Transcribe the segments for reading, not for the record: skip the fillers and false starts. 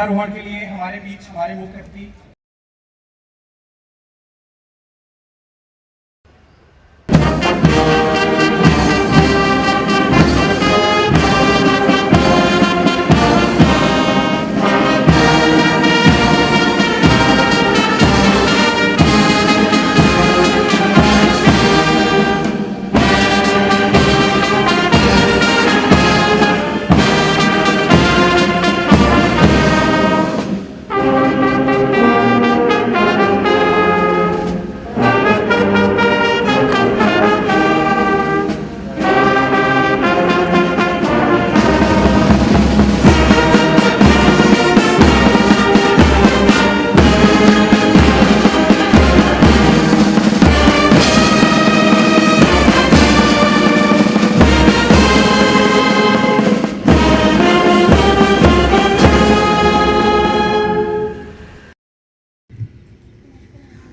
ध्वजारोहण के लिए हमारे बीच हमारे मुख्य अतिथि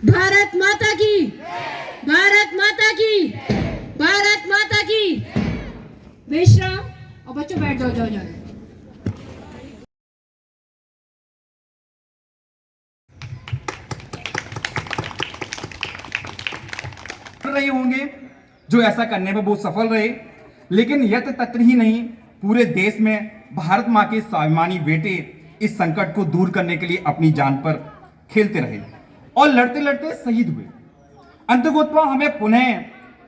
भारत माता की, भारत माता की, भारत माता की। विश्राम। और बच्चों बैठ जाओ, जाओ जाओ। रहे होंगे जो ऐसा करने में बहुत सफल रहे, लेकिन यत्र तत्र ही नहीं, पूरे देश में भारत मां के स्वाभिमानी बेटे इस संकट को दूर करने के लिए अपनी जान पर खेलते रहे और लड़ते लड़ते शहीद हुए। अंततः हमें पुनः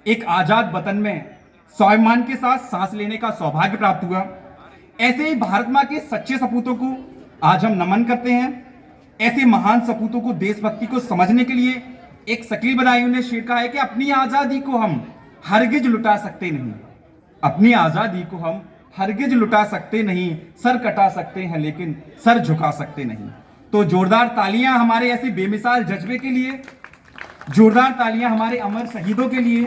एक आजाद वतन में स्वाभिमान के साथ सांस लेने का सौभाग्य प्राप्त हुआ। ऐसे ही भारत मां के सच्चे सपूतों को आज हम नमन करते हैं। ऐसे महान सपूतों को, देशभक्ति को समझने के लिए एक शकील बदायूं ने शेर कहा है कि अपनी आजादी को हम हरगिज लुटा सकते नहीं, अपनी आजादी को हम हरगिज लुटा सकते नहीं, सर कटा सकते हैं लेकिन सर झुका सकते नहीं। तो जोरदार तालियां हमारे ऐसे बेमिसाल जज्बे के लिए, जोरदार तालियां हमारे अमर शहीदों के लिए।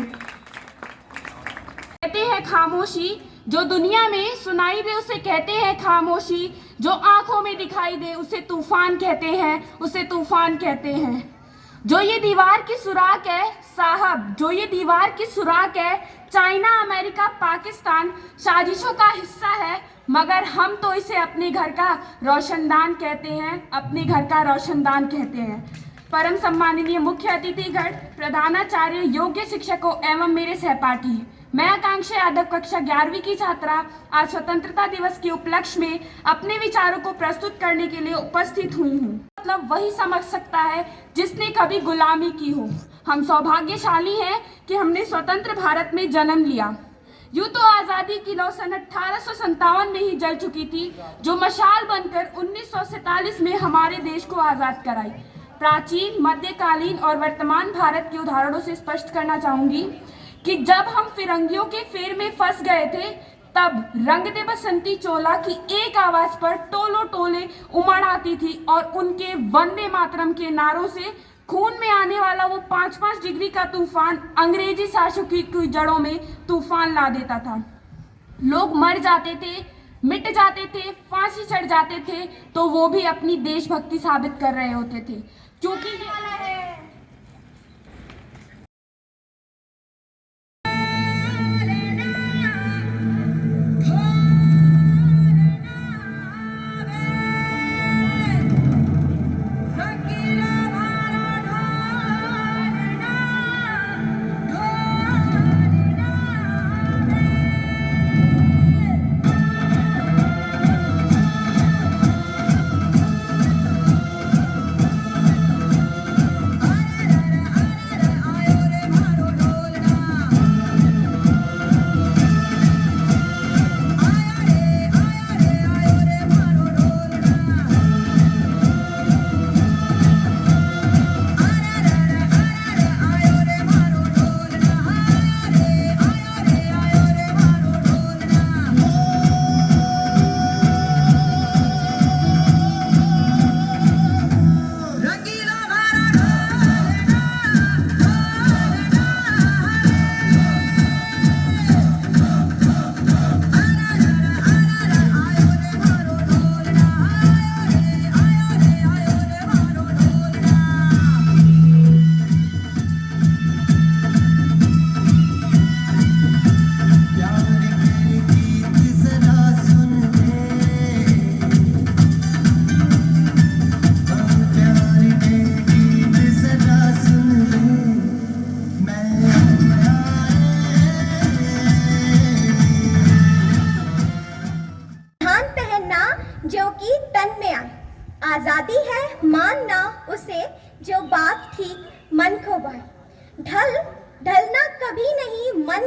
कहते हैं खामोशी, जो दुनिया में सुनाई दे उसे कहते हैं खामोशी, जो आंखों में दिखाई दे उसे तूफान कहते हैं, उसे तूफान कहते हैं। जो ये दीवार की सुराख है साहब, जो ये दीवार की सुराख है, चाइना, अमेरिका, पाकिस्तान साजिशों का हिस्सा है, मगर हम तो इसे अपने घर का रोशनदान कहते हैं, अपने घर का रोशनदान कहते हैं। परम सम्माननीय मुख्य अतिथिगण, प्रधानाचार्य, योग्य शिक्षकों एवं मेरे सहपाठी, मैं आकांक्षा यादव कक्षा 11वीं की छात्रा आज स्वतंत्रता दिवस के उपलक्ष्य में अपने विचारों को प्रस्तुत करने के लिए उपस्थित हुई हूँ। मतलब वही समझ सकता है जिसने कभी गुलामी की हो। हम सौभाग्यशाली हैं कि हमने स्वतंत्र भारत में जन्म लिया। यूं तो आज़ादी की लौ सन 1857 में ही जल चुकी थी, जो मशाल बनकर 1947 में हमारे देश को आज़ाद कराई। प्राचीन, मध्यकालीन और वर्तमान भारत के उदाहरणों से स्पष्ट करना चाहूंगी कि जब हम फिरंगियों के फेर में फंस गए थे, तब रंग दे बसंती चोला की एक आवाज पर टोलो टोले उमड़ आती थी और उनके वंदे मातरम के नारों से खून में आने वाला वो 5-5 डिग्री का तूफान अंग्रेजी शासक की जड़ों में तूफान ला देता था। लोग मर जाते थे, मिट जाते थे, फांसी चढ़ जाते थे, तो वो भी अपनी देशभक्ति साबित कर रहे होते थे। क्योंकि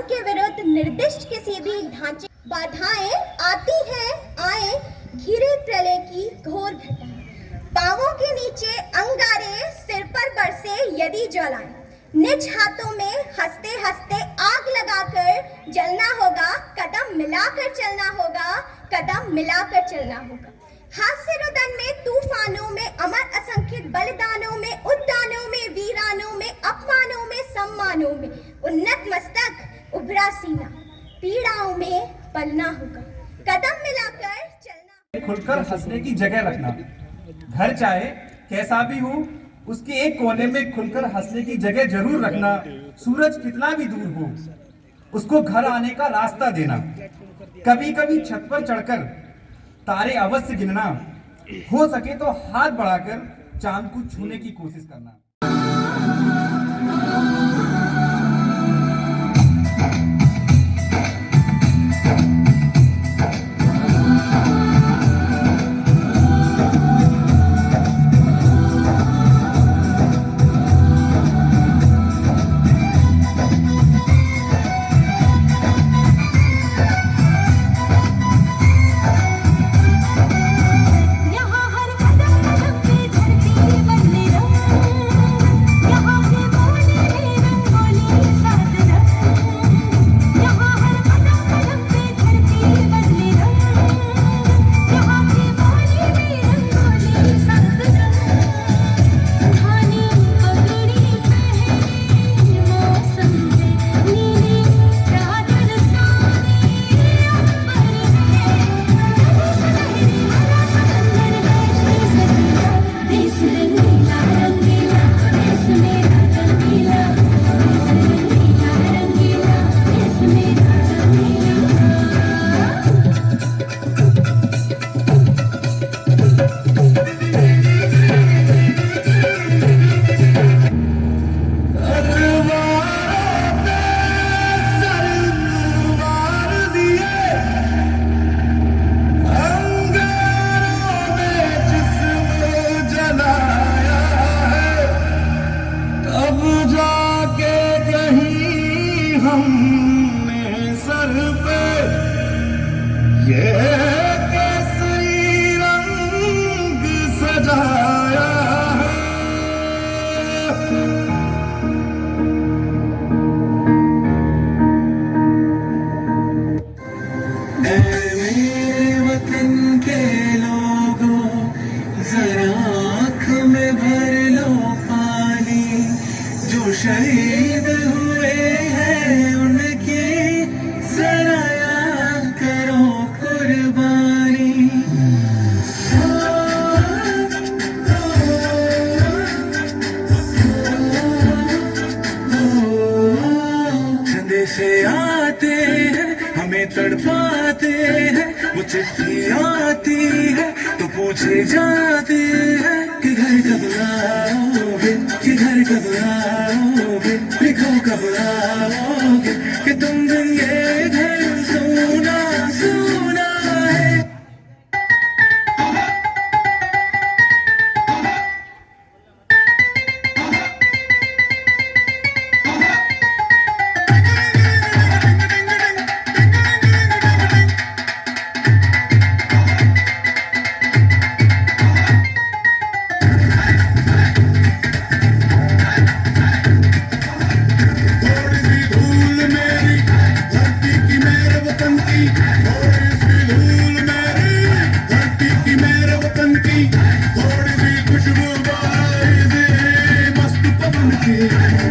के विरुद्ध निर्दिष्ट किसी भी ढांचे बाधाएं आती हैं आए घिरे प्रलय की घोर घटा, पांवों के नीचे अंगारे सिर पर बरसे यदि ज्वालाएं, निज हाथों में हंसते हंसते आग लगाकर जलना होगा, कदम मिलाकर चलना होगा, कदम मिलाकर चलना होगा। हास्य रुदन में तूफानों में अमर असंख्य बलिदानों में उद्यानों में वीरानों में अपमानों में सम्मानों में उन्नत मस्तक उभरा सीना, पीड़ाओं में पलना होगा, कदम मिलाकर चलना। खुलकर हंसने की जगह रखना, घर चाहे कैसा भी हो उसके एक कोने में खुलकर हंसने की जगह जरूर रखना। सूरज कितना भी दूर हो उसको घर आने का रास्ता देना। कभी कभी छत पर चढ़कर तारे अवश्य गिनना, हो सके तो हाथ बढ़ाकर चांद को छूने की कोशिश करना। शहीद हुए हैं उनकी जरा याद करो कुर्बानी। संदेशे आते हैं हमें तड़पाते हैं, वो चिट्ठी आती है तो पूछे जाते हैं कि घर कब आओगे, कि घर कब आओगे, लिखो कब आओगे कि तुम दिन ये घर सोना सोना है।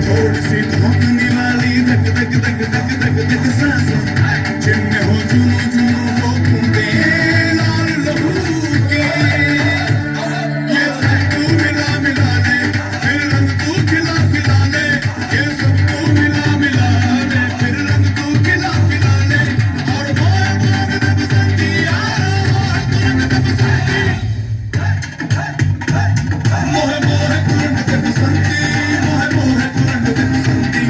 थोड़ी सी धोखने वाली धक धक धक धक धक धक सांसें, जिनमें हो झूमो झूमो वो बूंदें लाल लहू की। ये सब तू मिला मिला दे, फिर रंग तू खिला खिला ले। ये सब तू मिला मिला दे, फिर रंग तू खिला खिला ले। और मोह मोह में बसंती यार, मोह मोह में बसंती, मोह मोह में बसंती, मोह मोह में बसंती।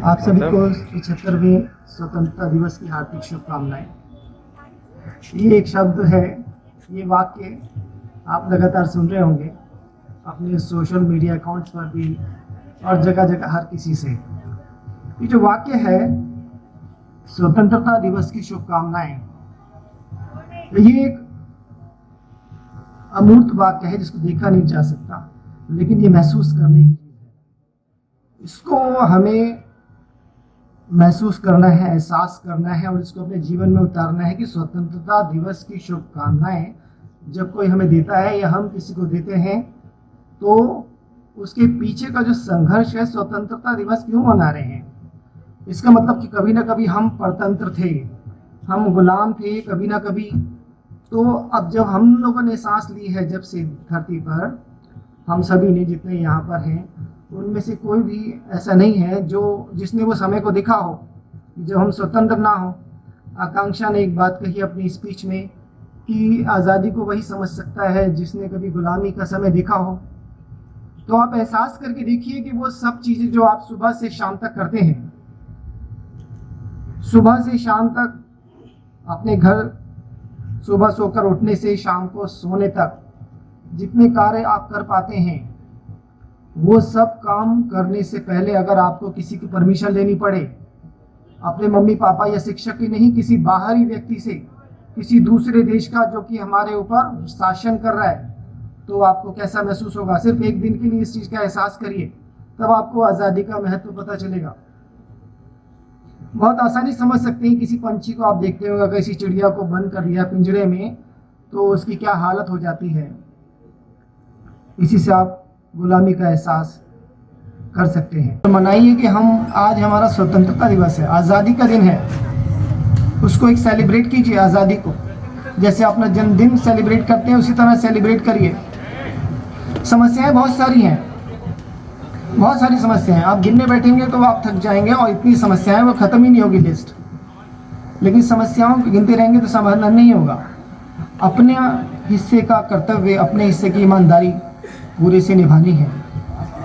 आप सभी को 75वें स्वतंत्रता दिवस की हार्दिक शुभकामनाएं। ये एक शब्द है, ये वाक्य आप लगातार सुन रहे होंगे अपने सोशल मीडिया अकाउंट्स पर भी और जगह जगह हर किसी से। ये जो वाक्य है स्वतंत्रता दिवस की शुभकामनाएं, ये एक अमूर्त वाक्य है जिसको देखा नहीं जा सकता, लेकिन ये महसूस करने की चीज़ है। इसको हमें महसूस करना है, एहसास करना है और इसको अपने जीवन में उतारना है कि स्वतंत्रता दिवस की शुभकामनाएं जब कोई हमें देता है या हम किसी को देते हैं तो उसके पीछे का जो संघर्ष है, स्वतंत्रता दिवस क्यों मना रहे हैं, इसका मतलब कि कभी ना कभी हम परतंत्र थे, हम गुलाम थे कभी ना कभी। तो अब जब हम लोगों ने सांस ली है, जब से धरती पर, हम सभी ने जितने यहाँ पर हैं उनमें से कोई भी ऐसा नहीं है जिसने वो समय को देखा हो जब हम स्वतंत्र ना हो। आकांक्षा ने एक बात कही अपनी स्पीच में कि आज़ादी को वही समझ सकता है जिसने कभी गुलामी का समय देखा हो। तो आप एहसास करके देखिए कि वो सब चीज़ें जो आप सुबह से शाम तक करते हैं, सुबह से शाम तक अपने घर, सुबह सोकर उठने से शाम को सोने तक जितने कार्य आप कर पाते हैं, वो सब काम करने से पहले अगर आपको किसी की परमिशन लेनी पड़े, अपने मम्मी पापा या शिक्षक की नहीं, किसी बाहरी व्यक्ति से, किसी दूसरे देश का जो कि हमारे ऊपर शासन कर रहा है, तो आपको कैसा महसूस होगा। सिर्फ एक दिन के लिए इस चीज़ का एहसास करिए, तब आपको आज़ादी का महत्व पता चलेगा। बहुत आसानी समझ सकते हैं, किसी पंछी को आप देखते होगा, किसी चिड़िया को बंद कर दिया पिंजरे में तो उसकी क्या हालत हो जाती है। इसी से आप गुलामी का एहसास कर सकते हैं। तो मनाइए कि आज हमारा स्वतंत्रता दिवस है, आज़ादी का दिन है, उसको एक सेलिब्रेट कीजिए। आज़ादी को जैसे अपना जन्मदिन सेलिब्रेट करते हैं उसी तरह सेलिब्रेट करिए। समस्याएं बहुत सारी हैं, बहुत सारी समस्याएं हैं। आप गिनने बैठेंगे तो आप थक जाएंगे और इतनी समस्याएं वो ख़त्म ही नहीं होगी लिस्ट। लेकिन समस्याओं को गिनते रहेंगे तो समाधान नहीं होगा। अपने हिस्से का कर्तव्य, अपने हिस्से की ईमानदारी पूरे से निभानी है।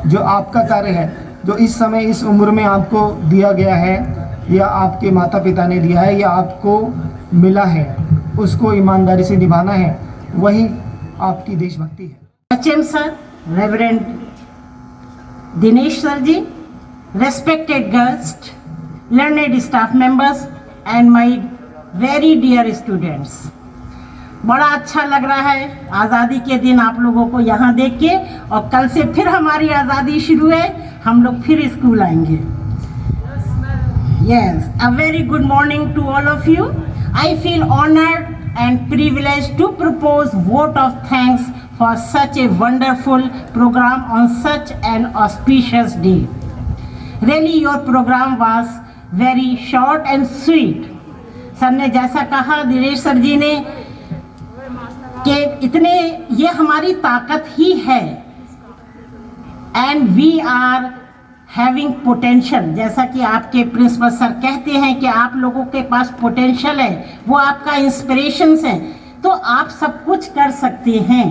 जो आपका कार्य है, जो इस समय इस उम्र में आपको दिया गया है या आपके माता पिता ने दिया है या आपको मिला है, उसको ईमानदारी से निभाना है, वही आपकी देशभक्ति है। HM sir, Reverend Dinesh sir ji, respected guests, learned staff members and my very dear students. बड़ा अच्छा लग रहा है आज़ादी के दिन आप लोगों को यहाँ देख के, और कल से फिर हमारी आज़ादी शुरू है, हम लोग फिर स्कूल आएंगे। Yes, a very good morning to all of you. I feel honored and privileged to propose vote of thanks for such a wonderful program on such an auspicious day. Really, your program was very short and sweet. Sir ने जैसा कहा, Dinesh sir जी ने कि इतने, ये हमारी ताकत ही है। And we are having potential, जैसा कि आपके प्रिंसिपल सर कहते हैं कि आप लोगों के पास पोटेंशियल है, वो आपका इंस्पिरेशंस है, तो आप सब कुछ कर सकते हैं।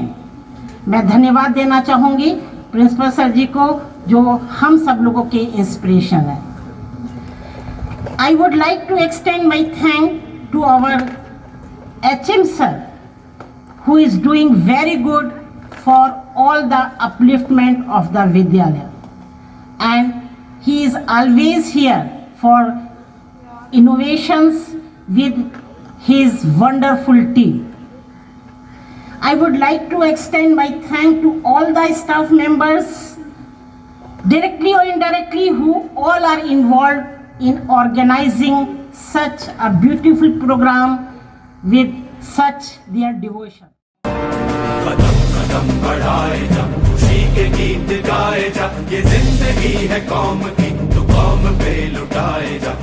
मैं धन्यवाद देना चाहूँगी प्रिंसिपल सर जी को, जो हम सब लोगों के इंस्पिरेशन है। I would like to extend my thank to our HM sir, who is doing very good for all the upliftment of the Vidyalaya, and he is always here for innovations with his wonderful team. I would like to extend my thank to all the staff members, directly or indirectly, who all are involved in organizing such a beautiful program with such their devotion. कदम कदम बढ़ाए जा, खुशी के गीत गाए जा, ये जिंदगी है कौम की, तो कौम पे लुटाए जा।